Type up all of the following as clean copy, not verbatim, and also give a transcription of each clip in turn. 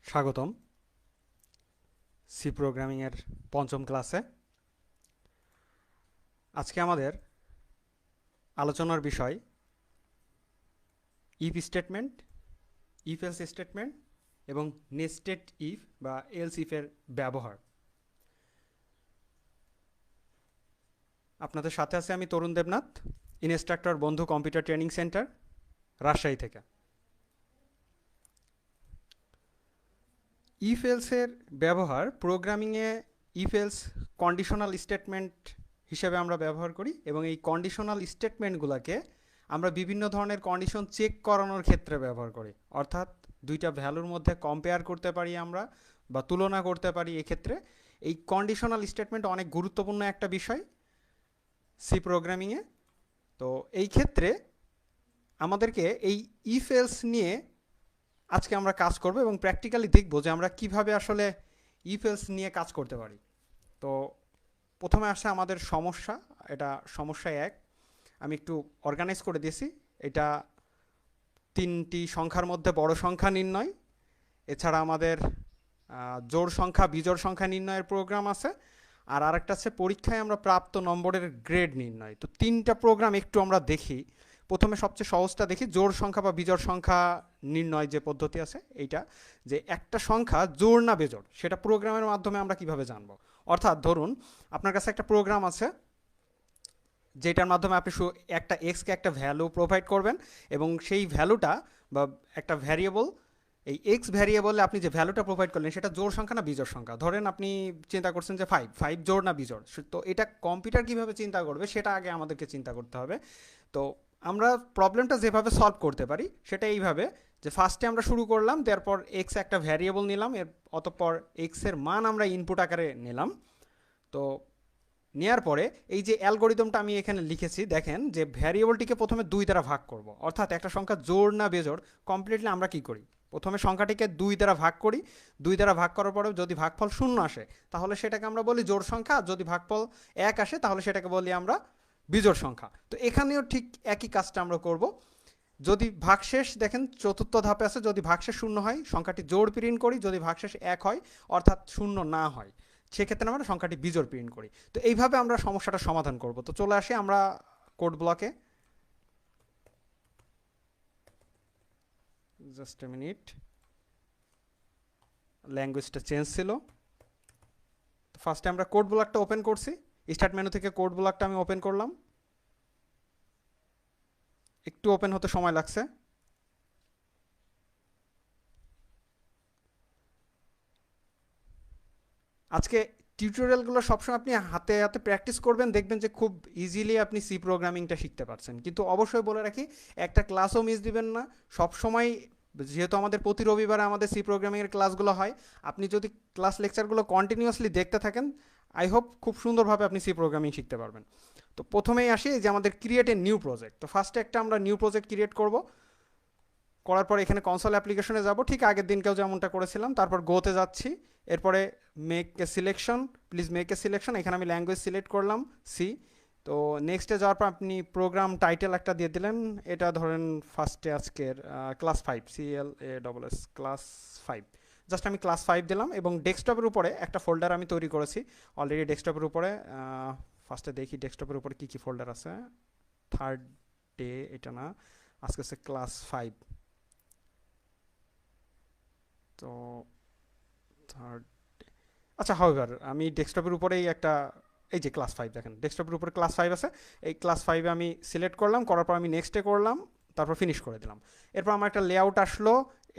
স্বাগতম C programming এর পঞ্চম ক্লাসে। আজকে আমাদের আলোচনার বিষয় if statement, if else statement এবং নেস্টেড ইফ বা এলস ইফের ব্যবহার। আপনাদের সাথে আছে আমি তরুণ দেবনাথ, ইনস্ট্রাক্টর বন্ধু কম্পিউটার ট্রেনিং সেন্টার, রাজশাহী থেকে। ইফ এলসের ব্যবহার প্রোগ্রামিংয়ে ইফ এলস কন্ডিশনাল স্টেটমেন্ট হিসেবে আমরা ব্যবহার করি এবং এই কন্ডিশনাল স্টেটমেন্টগুলোকে আমরা বিভিন্ন ধরনের কন্ডিশন চেক করানোর ক্ষেত্রে ব্যবহার করি। অর্থাৎ দুইটা ভ্যালুর মধ্যে কম্পেয়ার করতে পারি আমরা বা তুলনা করতে পারি। এক্ষেত্রে এই কন্ডিশনাল স্টেটমেন্ট অনেক গুরুত্বপূর্ণ একটা বিষয় সি প্রোগ্রামিংয়ে। তো এই ক্ষেত্রে আমাদেরকে এই ইফ এলস নিয়ে আজকে আমরা কাজ করব এবং প্র্যাকটিক্যালি দেখব যে আমরা কিভাবে আসলে ইফ এলস নিয়ে কাজ করতে পারি। তো প্রথমে আসে আমাদের সমস্যা, এটা সমস্যা এক। আমি একটু অর্গানাইজ করে দিয়েছি। এটা তিনটি সংখ্যার মধ্যে বড় সংখ্যা নির্ণয়, এছাড়া আমাদের জোড় সংখ্যা বিজোড় সংখ্যা নির্ণয়ের প্রোগ্রাম আছে, আর আরেকটা আছে পরীক্ষায় আমরা প্রাপ্ত নম্বরের গ্রেড নির্ণয়। তো তিনটা প্রোগ্রাম একটু আমরা দেখি। প্রথমে সবচেয়ে সহজটা দেখি, জোড় সংখ্যা বা বিজোড় সংখ্যা নির্ণয় যে পদ্ধতি আছে এইটা, যে একটা সংখ্যা জোড় না বেজোড় সেটা প্রোগ্রামের মাধ্যমে আমরা কিভাবে জানবো। অর্থাৎ ধরুন আপনার কাছে একটা প্রোগ্রাম আছে যেটার মাধ্যমে আপনি একটা এক্সকে একটা ভ্যালু প্রোভাইড করবেন এবং সেই ভ্যালুটা বা একটা ভ্যারিয়েবল, এই এক্স ভ্যারিয়েবলে আপনি যে ভ্যালুটা প্রোভাইড করলেন সেটা জোড় সংখ্যা না বিজোড় সংখ্যা। ধরেন আপনি চিন্তা করছেন যে ফাইভ ফাইভ জোড় না বিজোড়। তো এটা কম্পিউটার কীভাবে চিন্তা করবে সেটা আগে আমাদেরকে চিন্তা করতে হবে। তো আমরা প্রবলেমটা যেভাবে সলভ করতে পারি সেটা এইভাবে, যে ফার্স্টে আমরা শুরু করলাম, তারপর এক্স একটা ভ্যারিয়েবল নিলাম, অতঃপর এক্সের মান আমরা ইনপুট আকারে নিলাম। তো নেয়ার পরে এই যে অ্যালগোরিদমটা আমি এখানে লিখেছি, দেখেন যে ভ্যারিয়েবলটিকে প্রথমে দুই দ্বারা ভাগ করব। অর্থাৎ একটা সংখ্যা জোড় না বেজোড় কমপ্লিটলি আমরা কি করি, প্রথমে সংখ্যাটিকে দুই দ্বারা ভাগ করি। দুই দ্বারা ভাগ করার পরে যদি ভাগফল শূন্য আসে তাহলে সেটাকে আমরা বলি জোড় সংখ্যা, আর যদি ভাগফল এক আসে তাহলে সেটাকে বলি আমরা বিজোড় সংখ্যা। তো এখানেও ঠিক একই কাজটা আমরা করব। যদি ভাগশেষ দেখেন চতুর্থ ধাপে আছে, যদি ভাগশেষ শূন্য হয় সংখ্যাটি জোড় প্রিন্ট করি, যদি ভাগশেষ এক হয় অর্থাৎ শূন্য না হয় সেক্ষেত্রে আমরা সংখ্যাটি বিজোড় প্রিন্ট করি। তো এইভাবে আমরা সমস্যাটা সমাধান করব। তো চলে আসি আমরা কোড ব্লকে। জাস্ট এ মিনিট, ল্যাঙ্গুয়েজটা চেঞ্জ ছিল। তো ফার্স্টে আমরা কোড ব্লকটা ওপেন করছি, স্টার্ট মেনু থেকে কোড ব্লকটা আমি ওপেন করলাম। একটু ওপেন হতে সময় লাগছে। আজকে টিউটোরিয়ালগুলো সবসময় আপনি হাতে হাতে প্র্যাকটিস করবেন, দেখবেন যে খুব ইজিলি আপনি সি প্রোগ্রামিংটা শিখতে পারছেন। কিন্তু অবশ্যই বলে রাখি, একটা ক্লাসও মিস দিবেন না। সবসময়, যেহেতু আমাদের প্রতি রবিবারে আমাদের সি প্রোগ্রামিংয়ের ক্লাসগুলো হয়, আপনি যদি ক্লাস লেকচারগুলো কন্টিনিউয়াসলি দেখতে থাকেন, আই হোপ খুব সুন্দরভাবে আপনি সি প্রোগ্রামিং শিখতে পারবেন। তো প্রথমেই আসি যে আমাদের ক্রিয়েট এ নিউ প্রজেক্ট। তো ফার্স্টে একটা আমরা নিউ প্রজেক্ট ক্রিয়েট করব। করার পর এখানে কনসোল অ্যাপ্লিকেশনে যাব, ঠিক আগের দিনকেও যেমনটা করেছিলাম। তারপর গোতে যাচ্ছি, এরপরে make a selection, please make a selection. এখানে আমি ল্যাঙ্গুয়েজ সিলেক্ট করলাম সি। তো নেক্সটে যাওয়ার পর আপনি প্রোগ্রাম টাইটেল একটা দিয়ে দিলেন, এটা ধরেন ফার্স্টে আজকের class five, CLASS class five. Just আমি ক্লাস ফাইভ দিলাম এবং ডেস্কটপের উপরে একটা ফোল্ডার আমি তৈরি করেছি অলরেডি ডেস্কটপের উপরে। ফার্স্টে দেখি ডেস্কটপের উপরে কী কী ফোল্ডার আছে। থার্ড ডে এটা না, আজকে হচ্ছে ক্লাস ফাইভ। তো থার্ড, আচ্ছা হাউএভার আমি ডেস্কটপের উপরেই একটা, এই যে ক্লাস ফাইভ, দেখেন ডেস্কটপের উপরে ক্লাস ফাইভ আছে। এই ক্লাস ফাইভে আমি সিলেক্ট করলাম, করার পর আমি নেক্সটে করলাম, তারপর ফিনিশ করে দিলাম। এরপর আমার একটা লেআউট আসলো,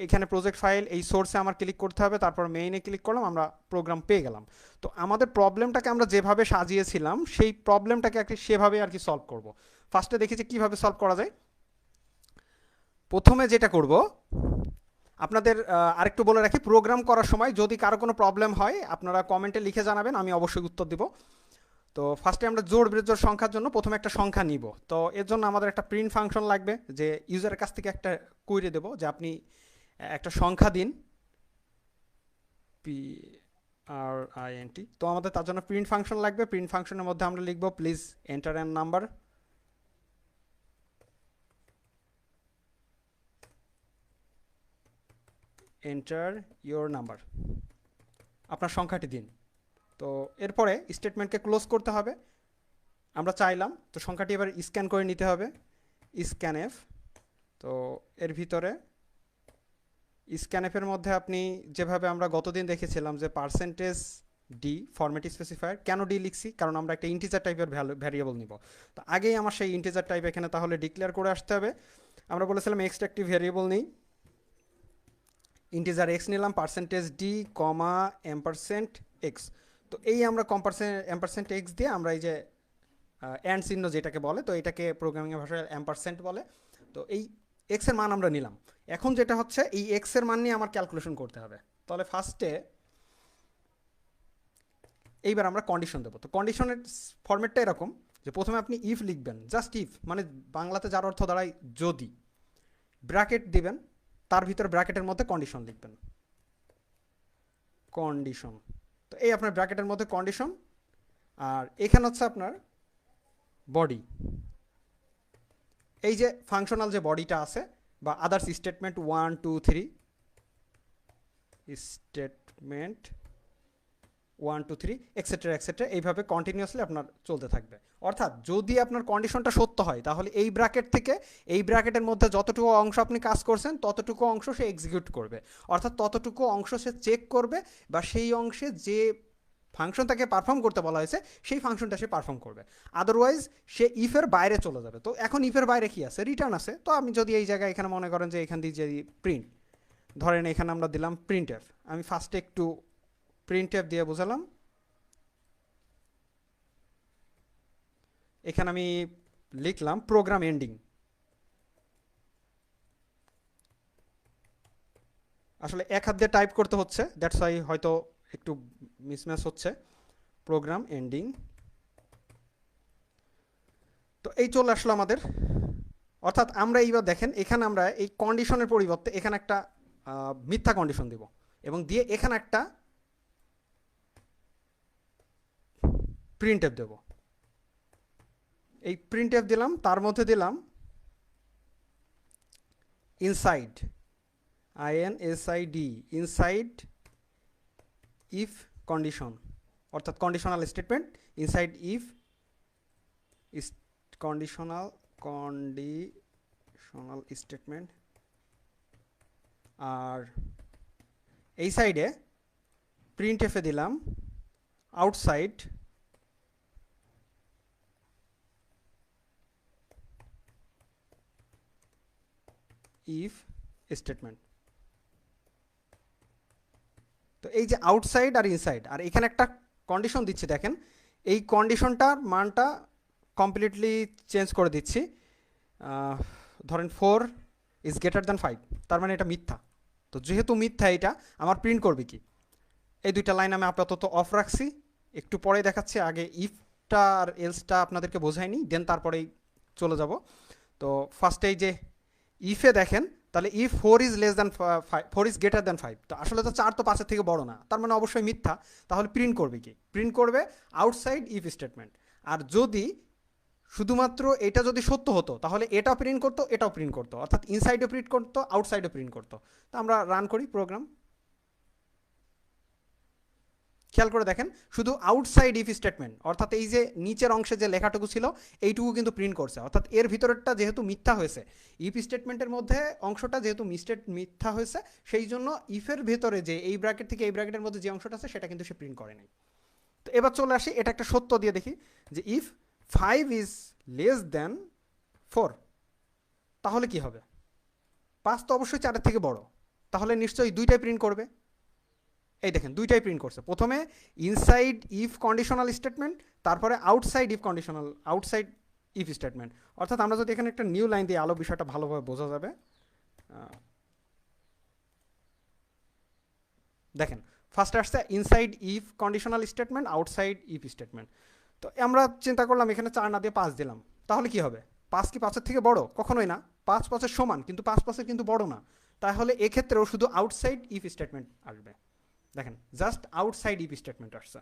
এখানে প্রজেক্ট ফাইল, এই সোর্সে আমার ক্লিক করতে হবে, তারপর মেইনে ক্লিক করলাম, আমরা প্রোগ্রাম পেয়ে গেলাম। তো আমাদের প্রবলেমটাকে আমরা যেভাবে সাজিয়েছিলাম সেই প্রবলেমটাকে আর কি সেভাবে আর কি সলভ করব। ফার্স্টে দেখি যে কীভাবে সলভ করা যায়। প্রথমে যেটা করব, আপনাদের আরেকটু বলে রাখি, প্রোগ্রাম করার সময় যদি কারো কোনো প্রবলেম হয় আপনারা কমেন্টে লিখে জানাবেন, আমি অবশ্যই উত্তর দিব। তো ফার্স্টে আমরা জোড় বিজোড় সংখ্যার জন্য প্রথমে একটা সংখ্যা নিব। তো এর জন্য আমাদের একটা প্রিন্ট ফাংশন লাগবে, যে ইউজারের কাছ থেকে একটা কুইরি দেব যে আপনি একটা সংখ্যা দিন, PRINT। তো আমাদের তার জন্য প্রিন্ট ফাংশন লাগবে। প্রিন্ট ফাংশনের মধ্যে আমরা লিখব please enter an number. Enter your number, আপনার সংখ্যাটি দিন। তো এরপরে স্টেটমেন্টকে ক্লোজ করতে হবে, আমরা চাইলাম তো সংখ্যাটি এবার স্ক্যান করে নিতে হবে, স্ক্যানএফ। তো এর ভিতরে স্ক্যানএফের মধ্যে আপনি যেভাবে আমরা গতদিন দেখেছিলাম যে পার্সেন্টেজ ডি ফরম্যাট স্পেসিফায়ার, কেন ডি লিখছি, কারণ আমরা একটা ইন্টিজার টাইপের ভ্যারিয়েবল নিব। তো আগেই আমার সেই ইন্টিজার টাইপ এখানে তাহলে ডিক্লেয়ার করে আসতে হবে। আমরা বলেছিলাম এক্সটা একটি ভ্যারিয়েবল নেই, ইন্টিজার এক্স নিলাম, percentage D comma ampersand x. তো এই আমরা এম্পারসেন্ট এক্স দিয়ে আমরা এই যে অ্যান্ড চিহ্ন যেটাকে বলে, তো এটাকে প্রোগ্রামিংয়ের ভাষায় এম্পারসেন্ট বলে। তো এই এক্সের মান আমরা নিলাম। এখন যেটা হচ্ছে এই এক্সের মান নিয়ে আমার ক্যালকুলেশন করতে হবে। তাহলে ফার্স্টে এইবার আমরা কন্ডিশন দেবো। তো কন্ডিশনের ফরম্যাটটা এরকম যে প্রথমে আপনি ইফ লিখবেন, জাস্ট ইফ, মানে বাংলাতে যার অর্থ দাঁড়ায় যদি, ব্র্যাকেট দিবেন, তার ভিতরে ব্র্যাকেটের মধ্যে কন্ডিশন লিখবেন, কন্ডিশন। তো এই আপনার ব্র্যাকেটের মধ্যে কন্ডিশন, আর এখানে হচ্ছে আপনার বডি, এই যে ফাংশনাল যে বডিটা আছে বা others statement 1 2 3, statement 1 2 3 etcetera etcetera, এইভাবে কন্টিনিউয়াসলি আপনার চলতে থাকবে। অর্থাৎ যদি আপনার কন্ডিশনটা সত্য হয় তাহলে এই ব্র্যাকেট থেকে এই ব্র্যাকেটের মধ্যে যতটুকু অংশ আপনি কাজ করছেন ততটুকু অংশ সে এক্সিকিউট করবে, অর্থাৎ ততটুকু অংশ সে চেক করবে, বা সেই অংশে যে ফাংশন তাকে পারফর্ম করতে বলা হয়েছে সেই ফাংশনটা সে পারফর্ম করবে। আদারওয়াইজ সে ইফের বাইরে চলে যাবে। তো এখন ইফের বাইরে কি আছে, রিটার্ন আছে। তো আমি যদি এই জায়গায় এখানে মনে করেন যে এখান দিয়ে যে প্রিন্ট, ধরেন এখানে আমরা দিলাম প্রিন্ট এফ, আমি ফার্স্টে একটু প্রিন্ট এফ দিয়ে বোঝালাম। এখানে আমি লিখলাম প্রোগ্রাম এন্ডিং, আসলে এক হাত দিয়ে টাইপ করতে হচ্ছে, দ্যাটস ওয়াই হয়তো একটু মিসম্যাচ হচ্ছে। প্রোগ্রাম এন্ডিং, তো এই চলে আসলো আমাদের। অর্থাৎ আমরা এইবার দেখেন এখানে আমরা এই কন্ডিশনের পরিবর্তে এখানে একটা মিথ্যা কন্ডিশন দিব, এবং দিয়ে এখানে একটা প্রিন্ট এফ দেব। এই প্রিন্ট এফ দিলাম, তার মধ্যে দিলাম inside, INSID, inside if condition, অর্থাৎ conditional statement inside if conditional statement. আর এই সাইডে প্রিন্ট এফে দিলাম আউটসাইড ইফ স্টেটমেন্ট। তো এই যে আউটসাইড আর ইনসাইড, আর এখানে একটা কন্ডিশন দিচ্ছি, দেখেন এই কন্ডিশনটার মানটা কমপ্লিটলি চেঞ্জ করে দিচ্ছি। ধরেন 4 ইজ গ্রেটার দ্যান 5, তার মানে এটা মিথ্যা। তো যেহেতু মিথ্যা, এটা আমার প্রিন্ট করবে কি, এই দুইটা লাইন আমি আপাতত অফ রাখছি, একটু পরে দেখাচ্ছি। আগে ইফটা আর এলসটা আপনাদেরকে বোঝাইনি, দেন তারপরেই চলে যাব। তো ফার্স্টে এই যে ইফে দেখেন, তাহলে if 4 is less than 5, 4 is greater than 5, তো আসলে তো 4 তো 5-এর থেকে বড় না, তার মানে অবশ্যই মিথ্যা। তাহলে প্রিন্ট করবে কি, প্রিন্ট করবে আউটসাইড ইফ স্টেটমেন্ট। আর যদি শুধুমাত্র এটা যদি সত্য হতো তাহলে এটাও প্রিন্ট করতো, এটাও প্রিন্ট করতো, অর্থাৎ ইনসাইডও প্রিন্ট করতো, আউটসাইডও প্রিন্ট করতো। তো আমরা রান করি প্রোগ্রাম, খেয়াল করে দেখেন শুধু আউটসাইড ইফ স্টেটমেন্ট, অর্থাৎ এই যে নিচের অংশে যে লেখাটুকু ছিল এইটুকু কিন্তু প্রিন্ট করছে, অর্থাৎ এর ভিতরেরটা যেহেতু মিথ্যা হয়েছে, ইফ স্টেটমেন্টের মধ্যে অংশটা যেহেতু মিথ্যা হয়েছে, সেই জন্য ইফের ভেতরে যে এই ব্র্যাকেট থেকে এই ব্র্যাকেটের মধ্যে যে অংশটা আছে সেটা কিন্তু সে প্রিন্ট করে নাই। তো এবার চলে আসি, এটা একটা সত্য দিয়ে দেখি যে ইফ 5 ইজ লেস দ্যান 4, তাহলে কি হবে, 5 তো অবশ্যই 4-এর থেকে বড়, তাহলে নিশ্চয়ই দুইটাই প্রিন্ট করবে। এই দেখেন দুইটাই প্রিন্ট করছে, প্রথমে ইনসাইড ইফ কন্ডিশনাল স্টেটমেন্ট, তারপরে আউটসাইড ইফ স্টেটমেন্ট। অর্থাৎ আমরা যদি এখানে একটা নিউ লাইন দিয়ে আলো বিষয়টা ভালোভাবে বোঝা যাবে। দেখেন ফার্স্টে আসছে inside if conditional statement, outside if statement. তো আমরা চিন্তা করলাম এখানে 4 না দিয়ে 5 দিলাম, তাহলে কি হবে, 5 কি 5-এর থেকে বড়, কখনোই না। 5 5-এর সমান, কিন্তু 5 5-এর কিন্তু বড় না। তাহলে এক্ষেত্রেও শুধু আউটসাইড ইফ স্টেটমেন্ট আসবে। দেখেন জাস্ট আউটসাইড ইফ স্টেটমেন্ট আসছে।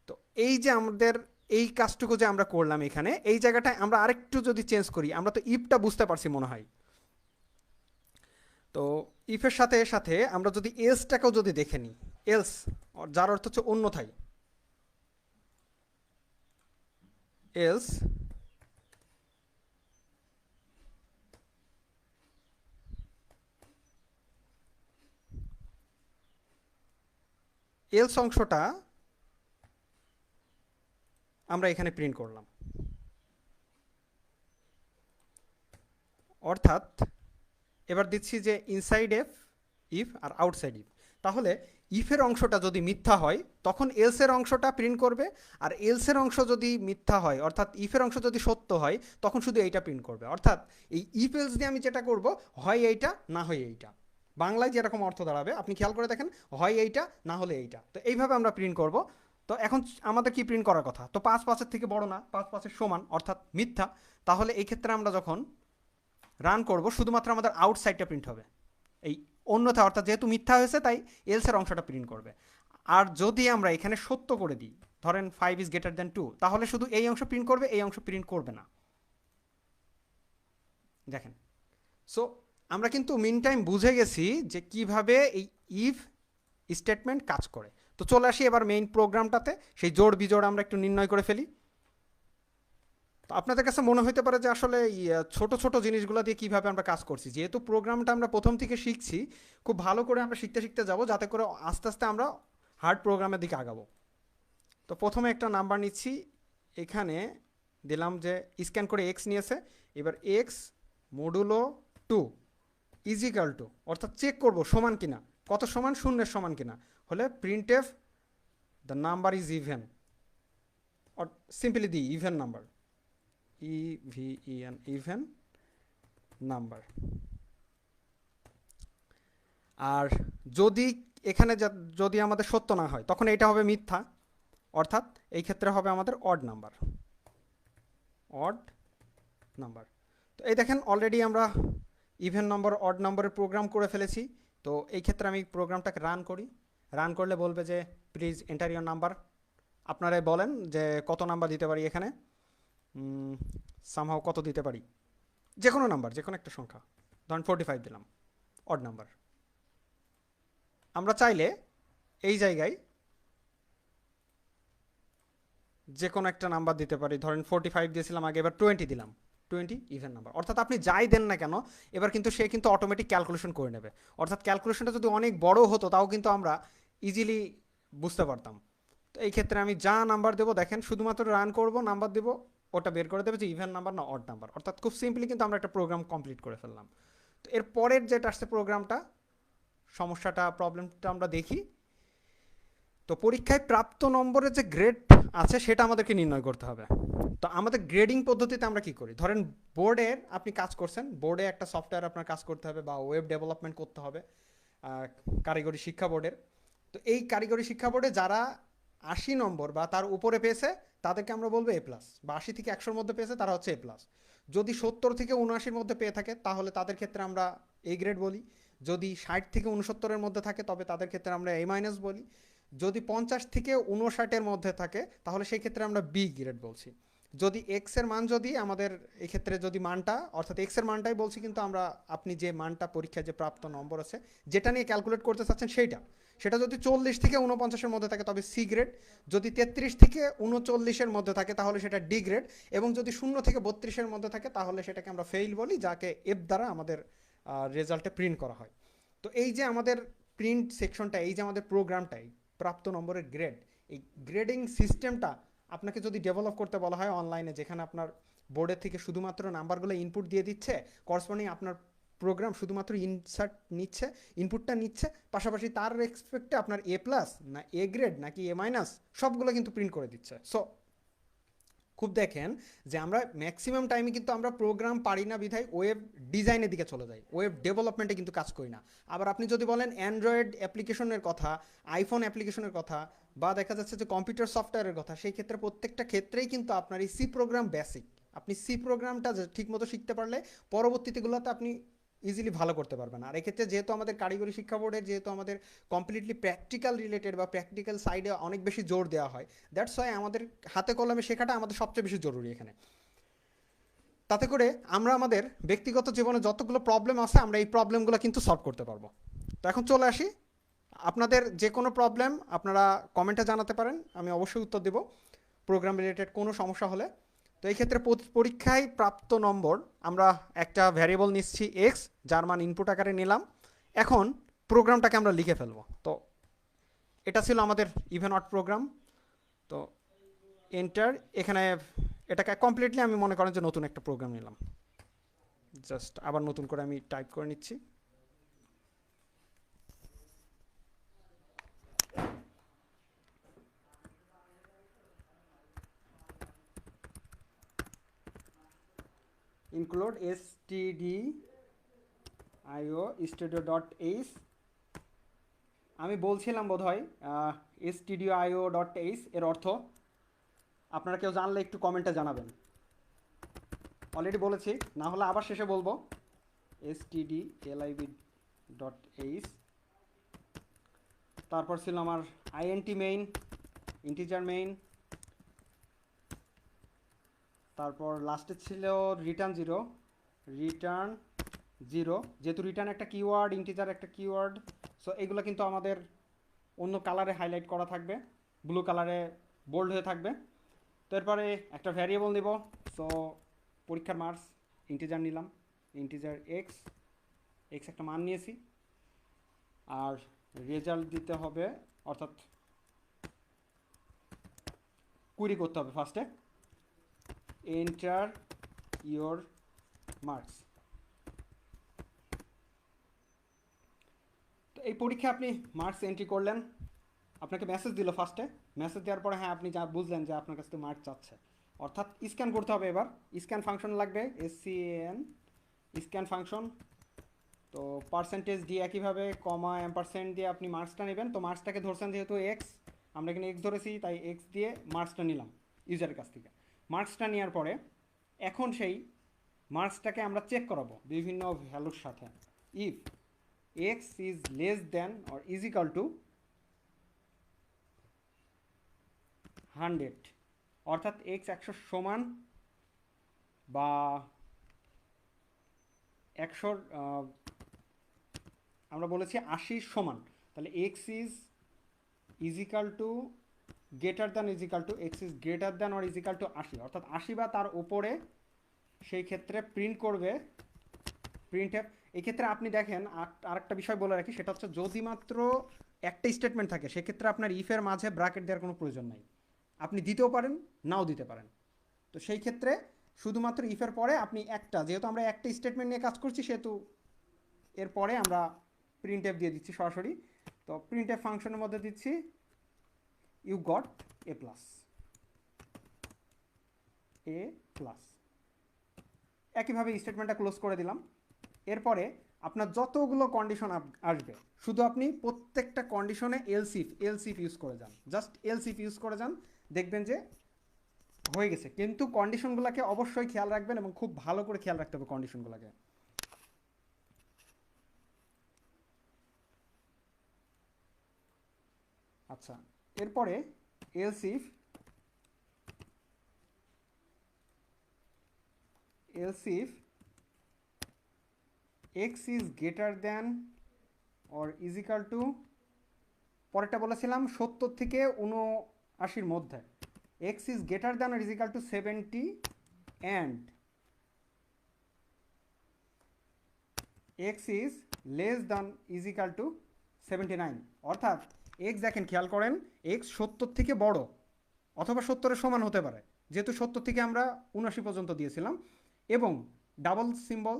তো এই যে আমাদের এই কাজটুকু যে আমরা করলাম এখানে, এই জায়গাটায় আমরা আরেকটু যদি চেঞ্জ করি, আমরা তো ইফটা বুঝতে পারছি মনে হয়। তো ইফের সাথে সাথে আমরা যদি এলসটাকেও যদি দেখে নিই, এলস যার অর্থ হচ্ছে অন্যথায়, এলস এলস অংশটা আমরা এখানে প্রিন্ট করলাম। অর্থাৎ এবার দিচ্ছি যে ইনসাইড এফ ইফ আর আউটসাইড ইফ। তাহলে ইফের অংশটা যদি মিথ্যা হয় তখন এলসের অংশটা প্রিন্ট করবে, আর এলসের অংশ যদি মিথ্যা হয় অর্থাৎ ইফের অংশ যদি সত্য হয় তখন শুধু এইটা প্রিন্ট করবে। অর্থাৎ এই ইফ এলস দিয়ে আমি যেটা করব, হয় এইটা না হয় এইটা। বাংলায় যেরকম অর্থ দাঁড়াবে আপনি খেয়াল করে দেখেন, হয় এইটা না হলে এইটা। তো এইভাবে আমরা প্রিন্ট করব। তো এখন আমাদের কি প্রিন্ট করার কথা? তো 5 থেকে বড় না, 5 সমান, অর্থাৎ মিথ্যা। তাহলে এই ক্ষেত্রে আমরা যখন রান করব শুধুমাত্র আমাদের আউটসাইডটা প্রিন্ট হবে, এই অন্যথা অর্থাৎ যেহেতু মিথ্যা হয়েছে তাই এলসের অংশটা প্রিন্ট করবে। আর যদি আমরা এখানে সত্য করে দিই, ধরেন 5 > 2, তাহলে শুধু এই অংশ প্রিন্ট করবে, এই অংশ প্রিন্ট করবে না। দেখেন, সো আমরা কিন্তু মিন টাইম বুঝে গেছি যে কিভাবে এই ইফ স্টেটমেন্ট কাজ করে। তো চলে আসি এবার মেইন প্রোগ্রামটাতে, সেই জোড় বিজোড় আমরা একটু নির্ণয় করে ফেলি। তো আপনাদের কাছে মনে হতে পারে যে আসলে ছোট ছোট জিনিসগুলো দিয়ে কিভাবে আমরা কাজ করছি। যেহেতু প্রোগ্রামটা আমরা প্রথম থেকে শিখছি, খুব ভালো করে আমরা শিখতে শিখতে যাব, যাতে করে আস্তে আস্তে আমরা হার্ড প্রোগ্রামের দিকে আগাবো। তো প্রথমে একটা নাম্বার নিচ্ছি, এখানে দিলাম যে স্ক্যান করে এক্স নিয়েছে। এবার এক্স মডুলো 2 ইজিক্যাল টু, অর্থাৎ চেক করব সমান কিনা, কত সমান, শূন্যের সমান কিনা হলে printf the number is even, or simply the even number, even even number. আর যদি এখানে যদি আমাদের সত্য না হয় তখন এটা হবে মিথ্যা, অর্থাৎ এই ক্ষেত্রে হবে আমাদের অড নাম্বার, অড নাম্বার। তো এই দেখেন অলরেডি আমরা ইভেন নম্বর অড নম্বরের প্রোগ্রাম করে ফেলেছি। তো এই ক্ষেত্রে আমি প্রোগ্রামটাকে রান করি। রান করলে বলবে যে প্লিজ এন্টার ইওর নাম্বার। আপনারাই বলেন যে কত নাম্বার দিতে পারি এখানে, সামহাও কত দিতে পারি, যে কোনো নাম্বার, যে কোনো একটা সংখ্যা, ধরেন 45 দিলাম, অড নাম্বার। আমরা চাইলে এই জায়গায় যে কোনো একটা নাম্বার দিতে পারি, ধরেন 45 দিয়েছিলাম আগে, এবার 20 দিলাম, 20 ইভেন নাম্বার। অর্থাৎ আপনি যাই দেন না কেন এবার কিন্তু সে কিন্তু অটোমেটিক ক্যালকুলেশন করে নেবে। অর্থাৎ ক্যালকুলেশনটা যদি অনেক বড় হতো তাও কিন্তু আমরা ইজিলি বুঝতে পারতাম। তো এই ক্ষেত্রে আমি যা নাম্বার দেবো, দেখেন শুধুমাত্র রান করব, নাম্বার দেবো, ওটা বের করে দেবে যে ইভেন নাম্বার না অড নাম্বার। অর্থাৎ খুব সিম্পলি কিন্তু আমরা একটা প্রোগ্রাম কমপ্লিট করে ফেললাম। তো এর পরের যেটা আসছে প্রোগ্রামটা, সমস্যাটা, প্রবলেমটা আমরা দেখি। তো পরীক্ষায় প্রাপ্ত নম্বরের যে গ্রেড আছে সেটা আমাদেরকে নির্ণয় করতে হবে। তো আমাদের গ্রেডিং পদ্ধতিতে আমরা কি করি, ধরেন বোর্ডের আপনি কাজ করছেন, বোর্ডে একটা সফটওয়্যার আপনার কাজ করতে হবে বা ওয়েব ডেভেলপমেন্ট করতে হবে কারিগরি শিক্ষা বোর্ডের। তো এই কারিগরি শিক্ষা বোর্ডে যারা 80 নম্বর বা তার উপরে পেয়েছে তাদেরকে আমরা বলবো এ প্লাস, বা 80 থেকে 100-র মধ্যে পেয়েছে তারা হচ্ছে এ প্লাস। যদি 70 থেকে 79-র মধ্যে পেয়ে থাকে তাহলে তাদের ক্ষেত্রে আমরা এ গ্রেড বলি। যদি 60 থেকে 69-এর মধ্যে থাকে তবে তাদের ক্ষেত্রে আমরা এ মাইনাস বলি। যদি 50 থেকে 59-এর মধ্যে থাকে তাহলে সেই ক্ষেত্রে আমরা বি গ্রেড বলছি। যদি এক্স এর মান, যদি আমাদের এক্ষেত্রে যদি মানটা, অর্থাৎ এক্স এর মানটাই বলছি, কিন্তু আমরা আপনি যে মানটা পরীক্ষায় যে প্রাপ্ত নম্বর আছে যেটা নিয়ে ক্যালকুলেট করতে চাচ্ছেন সেটা যদি 40 থেকে 49-এর মধ্যে থাকে তবে সি গ্রেড। যদি 33 থেকে 39-এর মধ্যে থাকে তাহলে সেটা ডি গ্রেড। এবং যদি 0 থেকে 32-এর মধ্যে থাকে তাহলে সেটাকে আমরা ফেইল বলি, যাকে এফ দ্বারা আমাদের রেজাল্টে প্রিন্ট করা হয়। তো এই যে আমাদের প্রিন্ট সেকশনটা, এই যে আমাদের প্রোগ্রামটাই প্রাপ্ত নম্বরের গ্রেড, এই গ্রেডিং সিস্টেমটা আপনাকে যদি ডেভেলপ করতে বলা হয় অনলাইনে, যেখানে আপনার বোর্ডের থেকে শুধুমাত্র নাম্বারগুলো ইনপুট দিয়ে দিচ্ছে, করসপন্ডিং আপনার প্রোগ্রাম শুধুমাত্র নিচ্ছে, ইনপুটটা নিচ্ছে, পাশাপাশি তার রেসপেক্টে আপনার এ প্লাস না এ গ্রেড নাকি এ মাইনাস সবগুলো কিন্তু প্রিন্ট করে দিচ্ছে। সো খুব দেখেন যে আমরা ম্যাক্সিমাম টাইমে কিন্তু আমরা প্রোগ্রাম পারি না বিধায় ওয়েব ডিজাইনের দিকে চলে যাই, ওয়েব ডেভেলপমেন্টে কিন্তু কাজ করি না। আবার আপনি যদি বলেন অ্যান্ড্রয়েড অ্যাপ্লিকেশনের কথা, আইফোন অ্যাপ্লিকেশনের কথা, বা দেখা যাচ্ছে যে কম্পিউটার সফটওয়্যারের কথা, সেই ক্ষেত্রে প্রত্যেকটা ক্ষেত্রেই কিন্তু আপনার এই সি প্রোগ্রাম বেসিক। আপনি সি প্রোগ্রামটা ঠিকমতো শিখতে পারলে পরবর্তীতেগুলোতে আপনি ইজিলি ভালো করতে পারবেন। আর এক্ষেত্রে যেহেতু আমাদের কারিগরি শিক্ষা বোর্ডের, যেহেতু আমাদের কমপ্লিটলি প্র্যাকটিক্যাল রিলেটেড বা প্র্যাকটিক্যাল সাইডে অনেক বেশি জোর দেওয়া হয়, দ্যাটস ওয়াই আমাদের হাতে কলমে শেখাটা আমাদের সবচেয়ে বেশি জরুরি এখানে। তাতে করে আমরা আমাদের ব্যক্তিগত জীবনে যতগুলো প্রবলেম আছে আমরা এই প্রবলেমগুলো কিন্তু সলভ করতে পারবো। তো এখন চলে আসি, আপনাদের যে কোনো প্রবলেম আপনারা কমেন্টে জানাতে পারেন, আমি অবশ্যই উত্তর দেব প্রোগ্রাম রিলেটেড কোনো সমস্যা হলে। তো এই ক্ষেত্রে পরীক্ষায় প্রাপ্ত নম্বর আমরা একটা ভ্যারিয়েবল নিচ্ছি এক্স, যার মান ইনপুট আকারে নিলাম। এখন প্রোগ্রামটাকে আমরা লিখে ফেলবো। তো এটা ছিল আমাদের ইভেন অড প্রোগ্রাম। তো এন্টার, এখানে এটাকে কমপ্লিটলি আমি মনে করেন যে নতুন একটা প্রোগ্রাম নিলাম। জাস্ট আবার নতুন করে আমি টাইপ করে নিচ্ছি। include stdio studio.h, আমি বলছিলাম বোধহয় stdio.h এর অর্থ আপনারা কেউ জানলে একটু কমেন্টে জানাবেন। অলরেডি বলেছি, না হলে আবার শেষে বলবো stdlib.h। তারপর ছিল আমার int মেইন, ইন্টিজার মেইন। তারপর লাস্টে ছিল রিটার্ন জিরো, যেহেতু রিটার্ন একটা কিওয়ার্ড, ইন্টিজার একটা কিওয়ার্ড, সো এগুলো কিন্তু আমাদের অন্য কালারে হাইলাইট করা থাকবে, ব্লু কালারে বোল্ড হয়ে থাকবে। তো এরপরে একটা ভ্যারিয়েবল নিব। সো পরীক্ষার মার্কস ইন্টিজার নিলাম, ইন্টিজার এক্স একটা মান নিয়েছি। আর রেজাল্ট দিতে হবে, অর্থাৎ কুইরি করতে হবে ফার্স্টে, এন্টার ইয়োর মার্কস। তো এই পরীক্ষা আপনি মার্কস এন্ট্রি করলেন, আপনাকে মেসেজ দিল ফার্স্টে, মেসেজ দেওয়ার পরে হ্যাঁ আপনি যা বুঝলেন যে আপনার কাছ থেকে মার্ক চাচ্ছে, অর্থাৎ স্ক্যান করতে হবে। এবার স্ক্যান ফাংশন লাগবে, SCAN স্ক্যান ফাংশন। তো পার্সেন্টেজ দিয়ে একইভাবে কমা এম্পারসেন্ট দিয়ে আপনি মার্কসটা নেবেন। তো মার্কসটাকে ধরছেন যেহেতু এক্স, আমরা এখানে এক্স ধরেছি, তাই এক্স দিয়ে মার্কসটা নিলাম ইউজারের কাছ থেকে। মার্কসটা নেওয়ার পরে এখন সেই মার্কসটাকে আমরা চেক করাবো বিভিন্ন ভ্যালুর সাথে। If x is less than or is equal to 100, অর্থাৎ এক্স 100 সমান বা 100 আমরা বলেছি 80 সমান, তাহলে x is equal to greater than is equal to x is greater than or is equal to 80, অর্থাৎ 80 বা তার উপরে, সেই ক্ষেত্রে প্রিন্ট করবে প্রিন্টএফ। এই ক্ষেত্রে আপনি দেখেন আরেকটা বিষয় বলে রাখি, সেটা হচ্ছে যদি মাত্র একটা স্টেটমেন্ট থাকে সেক্ষেত্রে আপনার ইফের মাঝে ব্র্যাকেট দেওয়ার কোনো প্রয়োজন নাই, আপনি দিতেও পারেন নাও দিতে পারেন। তো সেই ক্ষেত্রে শুধুমাত্র ইফের পরে আপনি একটা, যেহেতু আমরা একটা স্টেটমেন্ট নিয়ে কাজ করছি সেহেতু এরপরে আমরা প্রিন্টএফ দিয়ে দিচ্ছি সরাসরি। তো প্রিন্টএফ ফাংশনের মধ্যে দিচ্ছি ইউ গট এ প্লাস, একইভাবে স্টেটমেন্টটা ক্লোজ করে দিলাম। এরপরে আপনার যতগুলো কন্ডিশন আসবে শুধু আপনি প্রত্যেকটা কন্ডিশনে এলসিফ ইউজ করে যান, জাস্ট এলসিফ ইউজ করে যান, দেখবেন যে হয়ে গেছে। কিন্তু কন্ডিশনগুলোকে অবশ্যই খেয়াল রাখবেন এবং খুব ভালো করে খেয়াল রাখতে হবে কন্ডিশনগুলোকে। আচ্ছা, এরপরে else if x is greater than or is equal to, পরেরটা বলেছিলাম 70 থেকে 79 মধ্যে, x is greater than or is equal to 70 and x is less than is equal to 79, অর্থাৎ এক্স দেখেন খেয়াল করেন, এক্স 70 থেকে বড় অথবা 70-এর সমান হতে পারে, যেহেতু 70 থেকে আমরা 79 পর্যন্ত দিয়েছিলাম। এবং ডাবল সিম্বল,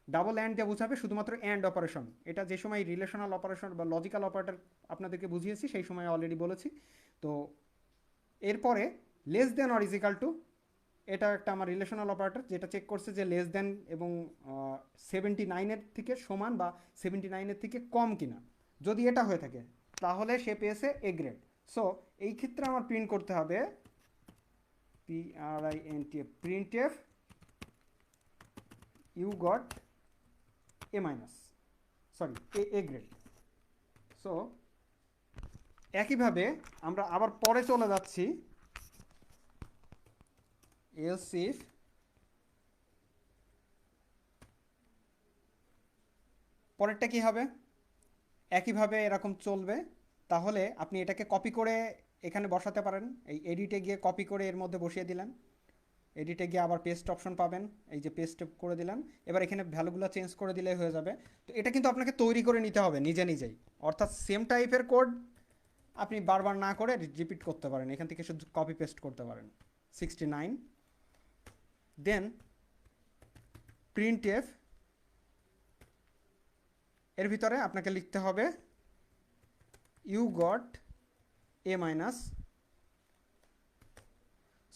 ডাবল অ্যান্ড দিয়ে বোঝাবে শুধুমাত্র অ্যান্ড অপারেশন, এটা যে সময় রিলেশনাল অপারেশন বা লজিক্যাল অপারেটর আপনাদেরকে বুঝিয়েছি সেই সময় অলরেডি বলেছি। তো এরপরে less than or is equal to, এটা একটা আমার রিলেশনাল অপারেটর যেটা চেক করছে যে লেস দেন এবং 79-এর থেকে সমান বা 79-এর থেকে কম কিনা। যদি এটা হয়ে থাকে তাহলে সে পেয়েছে এ গ্রেড। সো এই ক্ষেত্রে আমার প্রিন্ট করতে হবে printf you got A minus, sorry A grade. So একইভাবে আমরা আবার পরে চলে যাচ্ছি, এলস ইফ পরেরটা কি হবে, একইভাবে এরকম চলবে। তাহলে আপনি এটাকে কপি করে এখানে বসাতে পারেন, এই এডিটে গিয়ে কপি করে এর মধ্যে বসিয়ে দিলেন, এডিটে গিয়ে আবার পেস্ট অপশন পাবেন, এই যে পেস্ট করে দিলেন, এবার এখানে ভ্যালুগুলো চেঞ্জ করে দিলেই হয়ে যাবে। তো এটা কিন্তু আপনাকে তৈরি করে নিতে হবে নিজে নিজেই, অর্থাৎ সেম টাইপের কোড আপনি বারবার না করে রিপিট করতে পারেন, এখান থেকে শুধু কপি পেস্ট করতে পারেন। 69 দেন প্রিন্ট এফ, এর ভিতরে আপনাকে লিখতে হবে you got A minus,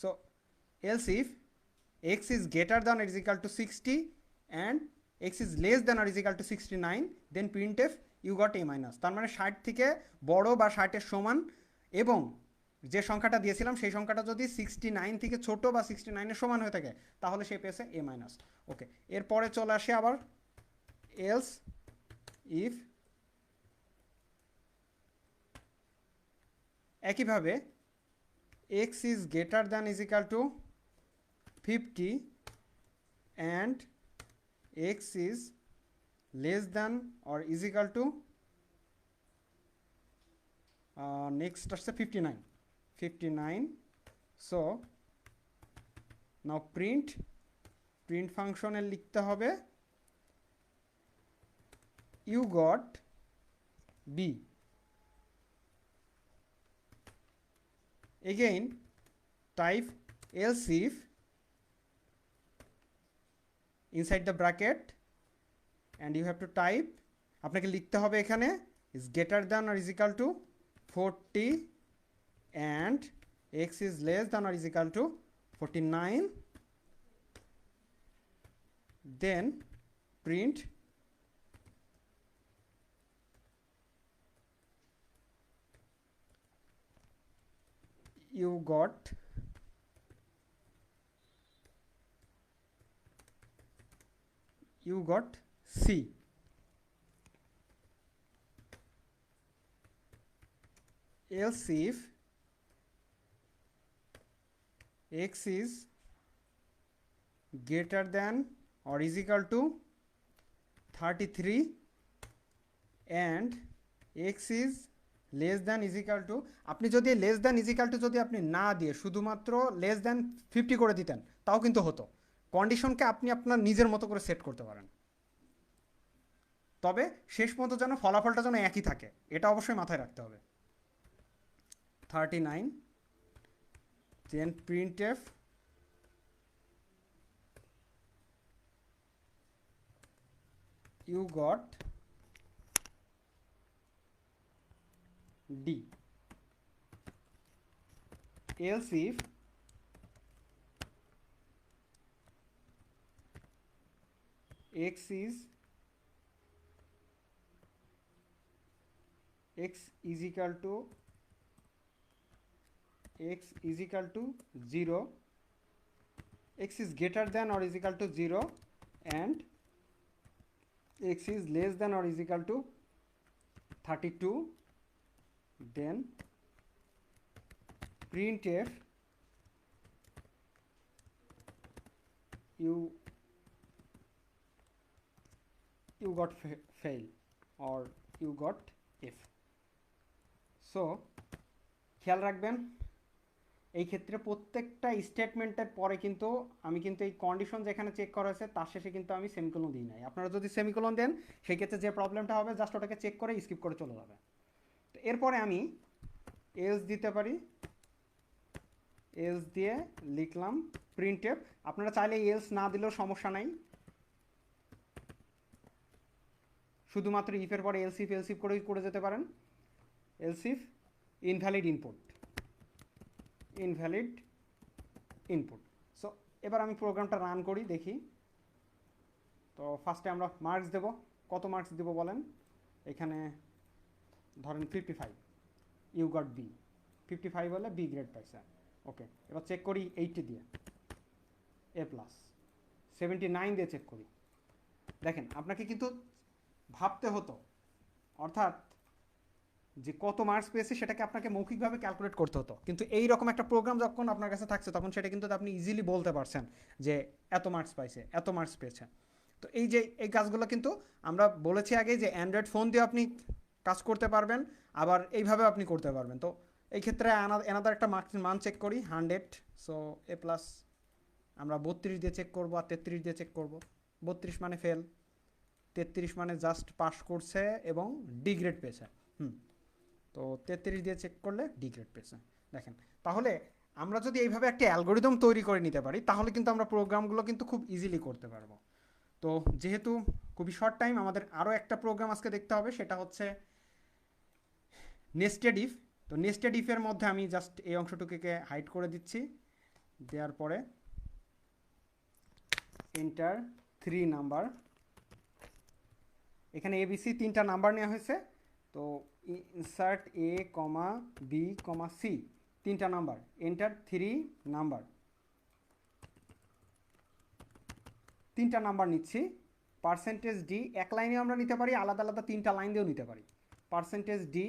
so else if x is greater than or is equal to 60 and x is less than or is equal to 69 then printf you got a minus, তার মানে 60 থেকে বড় বা 60 এর সমান এবং যে সংখ্যাটা দিয়েছিলাম সেই সংখ্যাটা যদি 69 থেকে ছোট বা 69 এর সমান হয়ে থাকে তাহলে সে পেয়েছে a মাইনাস। ওকে, এরপরে চলে আসে আবার else if, একইভাবে x is greater than is equal to 50 and x is less than or is equal to next আসছে 59, so now print ফাংশনে লিখতে হবে you got b, again type else if inside the bracket and you have to type, আপনাকে লিখতে হবে এখানে is greater than or is equal to 40 and x is less than or is equal to 49, then print you got C, else if x is greater than or is equal to 33 and x is less than is equal to, আপনি যদি less than is equal to যদি আপনি না দিয়ে শুধুমাত্র less than 50 করে দিতেন তাও কিন্তু হতো। কন্ডিশনকে আপনি আপনার নিজের মতো করে সেট করতে পারেন, তবে শেষ পর্যন্ত যেন ফলাফলটা যেন একই থাকে এটা অবশ্যই মাথায় রাখতে হবে। 39 then printf you got D, else if x is equal to 0, x is greater than or is equal to 0 and x is less than or is equal to 32, then printf you got fail or you got if, so খেয়াল রাখবেন এই ক্ষেত্রে প্রত্যেকটা স্টেটমেন্টের পরে কিন্তু আমি কিন্তু এই কন্ডিশন যেখানে চেক করা হয়েছে তার শেষে কিন্তু আমি সেমিকোলন দিই নাই। আপনারা যদি সেমিকোলন দেন সেই ক্ষেত্রে যে প্রবলেমটা হবে জাস্ট ওটাকে চেক করে স্কিপ করে চলে যাবে। তো এরপরে আমি এলস দিতে পারি, এলস দিয়ে লিখলাম প্রিন্টএফ, আপনারা চাইলে এলস না দিলেও সমস্যা নাই, শুধুমাত্র ইফের পরে এলসিফ করেই করে যেতে পারেন। এলসিফ ইনভ্যালিড ইনপুট, সো এবার আমি প্রোগ্রামটা রান করি দেখি। তো ফার্স্টে আমরা মার্কস দেব, কত মার্কস দেব বলেন, এখানে ধরেন 55, ইউ গট বি, 55 হলে বি গ্রেড পাইছে। ওকে, এবার চেক করি 80 দিয়ে, এ প্লাস। 79 দিয়ে চেক করি, দেখেন আপনাকে কিন্তু ভাবতে হতো, অর্থাৎ যে কত মার্কস পেয়েছে সেটাকে আপনাকে মৌখিকভাবে ক্যালকুলেট করতে হতো, কিন্তু এই রকম একটা প্রোগ্রাম যখন আপনার কাছে থাকছে তখন সেটা কিন্তু আপনি ইজিলি বলতে পারছেন যে এত মার্কস পেয়েছে। তো এই যে এই কাজগুলো কিন্তু আমরা বলেছি আগে যে অ্যান্ড্রয়েড ফোন দিয়ে আপনি কাজ করতে পারবেন, আবার এইভাবে আপনি করতে পারবেন। তো এই ক্ষেত্রে এনাদার একটা মান চেক করি 100, সো এ প্লাস আমরা 32 দিয়ে চেক করবো আর 33 দিয়ে চেক করব। 32 মানে ফেল, 33 মানে জাস্ট পাস করছে এবং ডি গ্রেড পেয়েছে। তো 33 দিয়ে চেক করলে ডি গ্রেড পেয়েছে। দেখেন, তাহলে আমরা যদি এইভাবে একটা অ্যালগোরিদম তৈরি করে নিতে পারি তাহলে কিন্তু আমরা প্রোগ্রামগুলো কিন্তু খুব ইজিলি করতে পারবো। তো যেহেতু খুবই শর্ট টাইম, আমাদের আরও একটা প্রোগ্রাম আজকে দেখতে হবে, সেটা হচ্ছে নেস্টেড ইফ। তো নেস্টেড ইফের মধ্যে আমি জাস্ট এই অংশটুকুকে হাইড করে দিচ্ছি, দেওয়ার পরে এন্টার 3 নাম্বার। এখানে এবিসি 3টা নাম্বার নেওয়া হয়েছে, তো insert A comma B comma C 3টা নাম্বার, এন্টার 3 নাম্বার। 3টা নাম্বার নিচ্ছি। পার্সেন্টেজ ডি এক লাইনে আমরা নিতে পারি, আলাদা আলাদা 3টা লাইন দিয়েও নিতে পারি। Percentage D,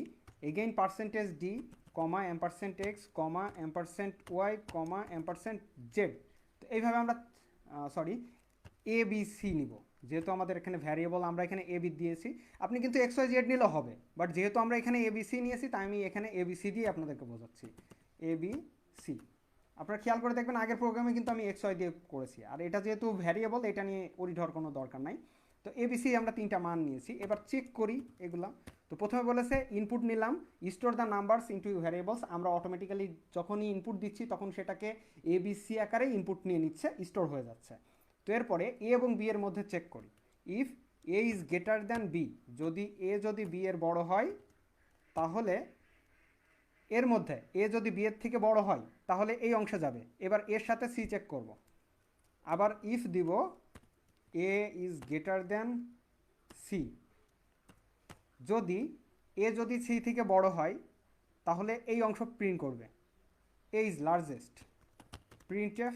again percentage D comma ampersand X comma ampersand Y comma ampersand Z. তো এইভাবে আমরা সরি এ বি সি নিব, যেহেতু আমাদের এখানে ভ্যারিয়েবল আমরা এখানে এ বি দিয়েছি। আপনি কিন্তু এক্স ওয়াই জেড নিলেও হবে, বাট যেহেতু আমরা এখানে এ বি সি নিয়েছি তাই আমি এখানে এ বি সি দিয়ে আপনাদেরকে বোঝাচ্ছি। এ বি সি আপনারা খেয়াল করে দেখবেন আগের প্রোগ্রামে কিন্তু আমি এক্স ওয়াই দিয়ে করেছি, আর এটা যেহেতু ভ্যারিয়েবল এটা নিয়ে ওরিঢর কোনো দরকার নাই। তো এবিসি আমরা 3টা মান নিয়েছি, এবার চেক করি এগুলা। তো প্রথমে বলেছে ইনপুট নিলাম, store the numbers into variables. আমরা অটোমেটিক্যালি যখনই ইনপুট দিচ্ছি তখন সেটাকে এবিসি আকারে ইনপুট নিয়ে নিচ্ছে, স্টোর হয়ে যাচ্ছে। তো এরপরে এ এবং বি এর মধ্যে চেক করি, if A is greater than B, যদি এ যদি বি এর বড় হয় তাহলে এর মধ্যে এ যদি বি এর থেকে বড় হয় তাহলে এই অংশে যাবে। এবার এর সাথে সি চেক করব, আবার ইফ দিব এ ইজ গ্রেটার দ্যান সি, যদি এ যদি সি থেকে বড় হয় তাহলে এই অংশ প্রিন্ট করবে, A is largest. Printf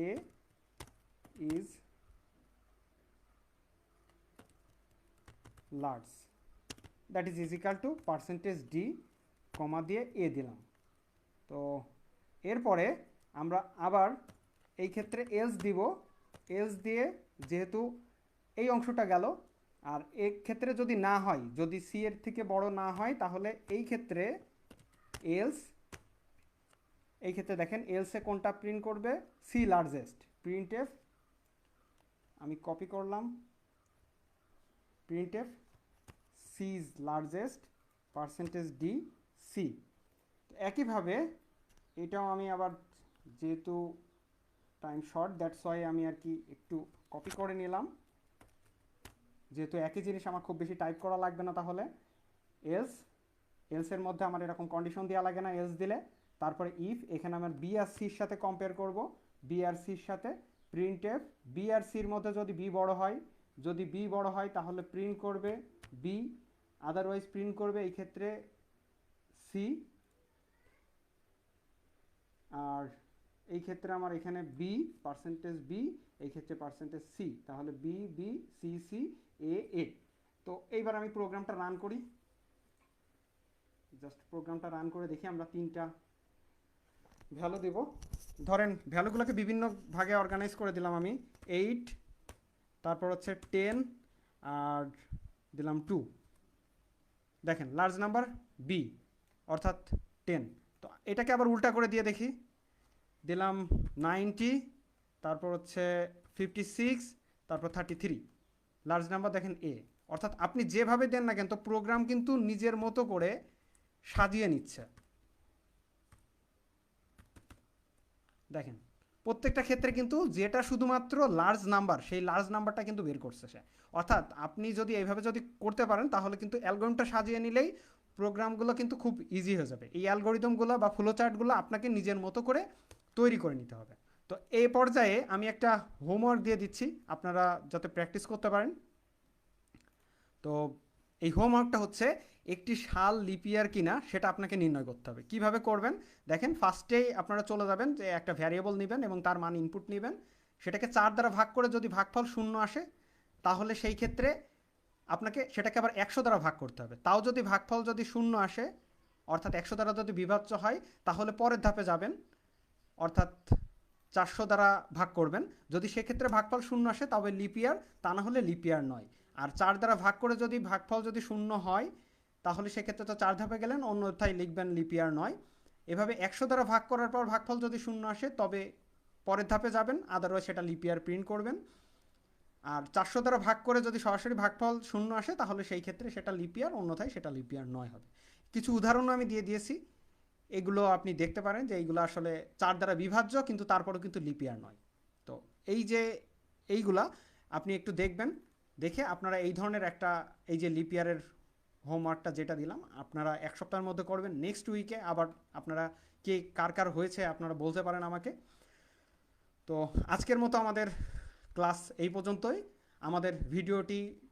A is large, that is is equal to percentage D comma দিয়ে এ দিলাম। তো এরপরে আমরা আবার এই ক্ষেত্রে এলস দিব, এলস দিয়ে যেহেতু এই অংশটা গেল, আর এই ক্ষেত্রে যদি না হয়, যদি সি এর থেকে বড় না হয় তাহলে এই ক্ষেত্রে এলস, এই ক্ষেত্রে দেখেন এলসে কোনটা প্রিন্ট করবে, সি লার্জেস্ট। প্রিন্টএফ আমি কপি করলাম, printf C is largest percentage D C. একইভাবে এটাও আমি আবার যেহেতু টাইম শর্ট দ্যাটস ওয়াই আমি আর কি একটু কপি করে নিলাম, যেহেতু একই জিনিস আমার খুব বেশি টাইপ করা লাগবে না। তাহলে এলস, এলসের মধ্যে আমার এরকম কন্ডিশন দেওয়া লাগে না এলস দিলে। তারপরে ইফ, এখানে আমার বি আর সির সাথে কম্পেয়ার করব, বি আর সির সাথে। প্রিন্টএফ বি আর সির মধ্যে যদি বি বড় হয়, যদি বি বড় হয় তাহলে প্রিন্ট করবে বি, আদারওয়াইজ প্রিন্ট করবে এই ক্ষেত্রে সি। আর এই ক্ষেত্রে আমার এখানে বি পার্সেন্টেজ বি, এই ক্ষেত্রে পার্সেন্টেজ সি, তাহলে বি বি সি সি এ এ। তো এইবার আমি প্রোগ্রামটা রান করি, জাস্ট প্রোগ্রামটা রান করে দেখি আমরা 3টা ভ্যালু দেব। ধরেন ভ্যালুগুলোকে বিভিন্ন ভাগে অর্গানাইজ করে দিলাম আমি, 8, তারপর হচ্ছে 10 আর দিলাম 2। দেখেন লার্জ নাম্বার বি অর্থাৎ 10। তো এটাকে আবার উল্টা করে দিয়ে দেখি, দিলাম 90, তারপর হচ্ছে 56, তারপর 33। লার্জ নাম্বার দেখেন এ। অর্থাৎ আপনি যেভাবে দেন না কেন তো প্রোগ্রাম কিন্তু নিজের মতো করে সাজিয়ে নিচ্ছে। দেখেন প্রত্যেকটা ক্ষেত্রে কিন্তু যেটা শুধুমাত্র লার্জ নাম্বার সেই লার্জ নাম্বারটা কিন্তু বের করছে সে। অর্থাৎ আপনি যদি এইভাবে যদি করতে পারেন তাহলে কিন্তু অ্যালগোরিদমটা সাজিয়ে নিলেই প্রোগ্রামগুলো কিন্তু খুব ইজি হয়ে যাবে। এই অ্যালগোরিদমগুলো বা ফ্লো চার্টগুলো আপনাকে নিজের মতো করে তৈরি করে নিতে হবে। তো এই পর্যায়ে আমি একটা হোমওয়ার্ক দিয়ে দিচ্ছি আপনারা যাতে প্র্যাকটিস করতে পারেন। তো এই হোমওয়ার্কটা হচ্ছে একটি সাল লিপিয়ার কিনা সেটা আপনাকে নির্ণয় করতে হবে। কিভাবে করবেন দেখেন, ফার্স্টেই আপনারা চলে যাবেন যে একটা ভ্যারিয়েবল নেবেন এবং তার মান ইনপুট নেবেন, সেটাকে 4 দ্বারা ভাগ করে যদি ভাগফল 0 আসে তাহলে সেই ক্ষেত্রে আপনাকে সেটাকে আবার 100 দ্বারা ভাগ করতে হবে। তাও যদি ভাগফল যদি 0 আসে অর্থাৎ 100 দ্বারা যদি বিভাজ্য হয় তাহলে পরের ধাপে যাবেন, অর্থাৎ 400 দ্বারা ভাগ করবেন। যদি সেক্ষেত্রে ভাগফল শূন্য আসে তবে লিপ ইয়ার, তা না হলে লিপ ইয়ার নয়। আর 4 দ্বারা ভাগ করে যদি ভাগফল যদি শূন্য হয় তাহলে সেক্ষেত্রে তো 4 ধাপে গেলেন, অন্যথায় লিখবেন লিপ ইয়ার নয়। এভাবে 100 দ্বারা ভাগ করার পর ভাগফল যদি শূন্য আসে তবে পরের ধাপে যাবেন, আদারওয়াইজ সেটা লিপ ইয়ার প্রিন্ট করবেন। আর 400 দ্বারা ভাগ করে যদি সরাসরি ভাগফল শূন্য আসে তাহলে সেই ক্ষেত্রে সেটা লিপ ইয়ার, অন্যথায় সেটা লিপ ইয়ার নয় হবে। কিছু উদাহরণও আমি দিয়ে দিয়েছি, এগুলো আপনি দেখতে পারেন যে এইগুলো আসলে 4 দ্বারা বিভাজ্য কিন্তু তারপরেও কিন্তু লিপ ইয়ার নয়। তো এই যে এইগুলা আপনি একটু দেখবেন, দেখে আপনারা এই ধরনের একটা এই যে লিপ ইয়ারের হোমওয়ার্কটা যেটা দিলাম আপনারা 1 সপ্তাহের মধ্যে করবেন। নেক্সট উইকে আবার আপনারা কে কার কার হয়েছে আপনারা বলতে পারেন আমাকে। তো আজকের মতো আমাদের ক্লাস এই পর্যন্তই। আমাদের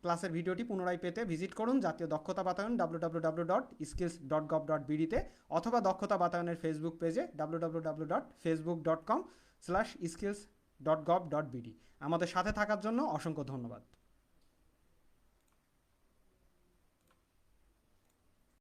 ক্লাসের ভিডিওটি পুনরায় পেতে ভিজিট করুন জাতীয় দক্ষতা বাতায়ন www.skills.gov.bd তে, অথবা দক্ষতা বাতায়নের ফেসবুক পেজে www.facebook.com/skills.gov.bd। আমাদের সাথে থাকার জন্য অসংখ্য ধন্যবাদ।